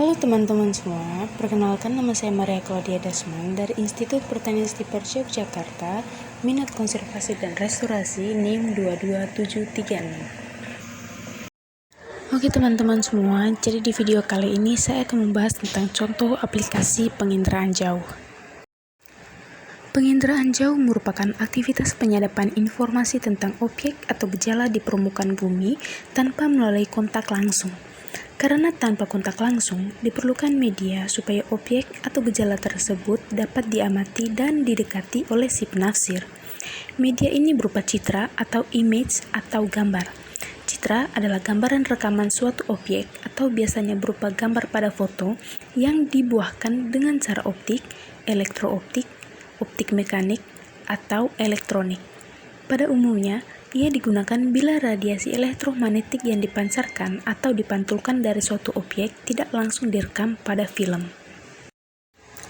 Halo teman-teman semua, perkenalkan nama saya Maria Claudia Dasman dari Institut Pertanian Stiperjo Jakarta, Minat Konservasi dan Restorasi NIM 22736. Oke teman-teman semua, jadi di video kali ini saya akan membahas tentang contoh aplikasi penginderaan jauh. Penginderaan jauh merupakan aktivitas penyadapan informasi tentang objek atau gejala di permukaan bumi tanpa melalui kontak langsung. Karena tanpa kontak langsung, diperlukan media supaya objek atau gejala tersebut dapat diamati dan didekati oleh si penafsir. Media ini berupa citra atau image atau gambar. Citra adalah gambaran rekaman suatu objek atau biasanya berupa gambar pada foto yang dibuahkan dengan cara optik, elektrooptik, optik mekanik, atau elektronik. Pada umumnya, ia digunakan bila radiasi elektromagnetik yang dipancarkan atau dipantulkan dari suatu objek tidak langsung direkam pada film.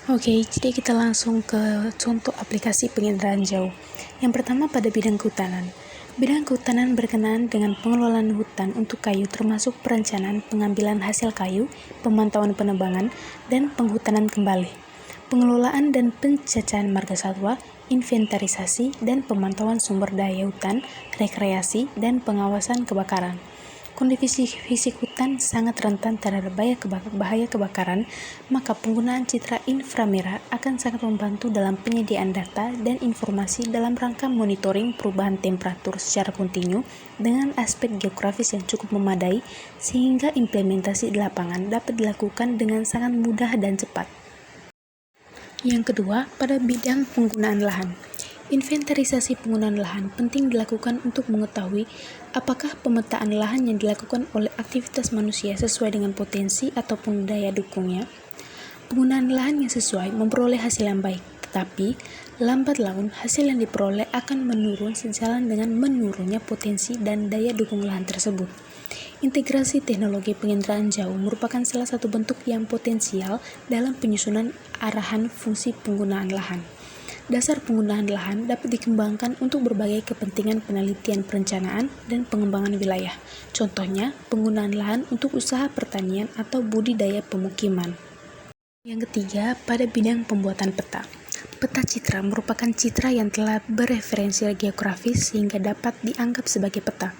Oke, jadi kita langsung ke contoh aplikasi penginderaan jauh. Yang pertama pada bidang kehutanan. Bidang kehutanan berkenaan dengan pengelolaan hutan untuk kayu termasuk perencanaan pengambilan hasil kayu, pemantauan penebangan, dan penghutanan kembali. Pengelolaan dan pencacahan marga satwa, inventarisasi dan pemantauan sumber daya hutan, rekreasi, dan pengawasan kebakaran. Kondisi fisik hutan sangat rentan terhadap bahaya kebakaran, maka penggunaan citra inframerah akan sangat membantu dalam penyediaan data dan informasi dalam rangka monitoring perubahan temperatur secara kontinu dengan aspek geografis yang cukup memadai, sehingga implementasi di lapangan dapat dilakukan dengan sangat mudah dan cepat. Yang kedua, pada bidang penggunaan lahan. Inventarisasi penggunaan lahan penting dilakukan untuk mengetahui apakah pemetaan lahan yang dilakukan oleh aktivitas manusia sesuai dengan potensi ataupun daya dukungnya. Penggunaan lahan yang sesuai memperoleh hasil yang baik, tetapi lambat laun hasil yang diperoleh akan menurun sejalan dengan menurunnya potensi dan daya dukung lahan tersebut. Integrasi teknologi penginderaan jauh merupakan salah satu bentuk yang potensial dalam penyusunan arahan fungsi penggunaan lahan. Dasar penggunaan lahan dapat dikembangkan untuk berbagai kepentingan penelitian perencanaan dan pengembangan wilayah. Contohnya, penggunaan lahan untuk usaha pertanian atau budidaya pemukiman. Yang ketiga, pada bidang pembuatan peta. Peta citra merupakan citra yang telah bereferensi geografis sehingga dapat dianggap sebagai peta.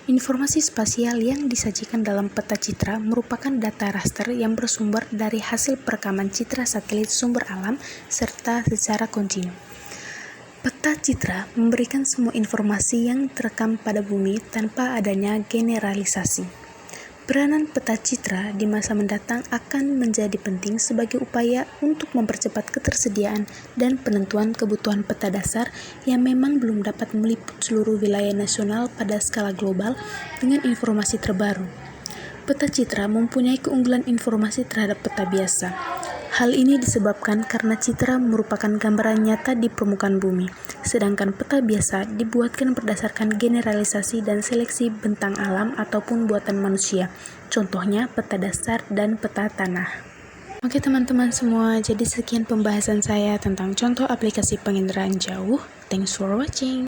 Informasi spasial yang disajikan dalam peta citra merupakan data raster yang bersumber dari hasil perekaman citra satelit sumber alam serta secara kontinu. Peta citra memberikan semua informasi yang terekam pada bumi tanpa adanya generalisasi. Peranan peta citra di masa mendatang akan menjadi penting sebagai upaya untuk mempercepat ketersediaan dan penentuan kebutuhan peta dasar yang memang belum dapat meliput seluruh wilayah nasional pada skala global dengan informasi terbaru. Peta citra mempunyai keunggulan informasi terhadap peta biasa. Hal ini disebabkan karena citra merupakan gambaran nyata di permukaan bumi, sedangkan peta biasa dibuatkan berdasarkan generalisasi dan seleksi bentang alam ataupun buatan manusia, contohnya peta dasar dan peta tanah. Oke teman-teman semua, jadi sekian pembahasan saya tentang contoh aplikasi penginderaan jauh. Thanks for watching.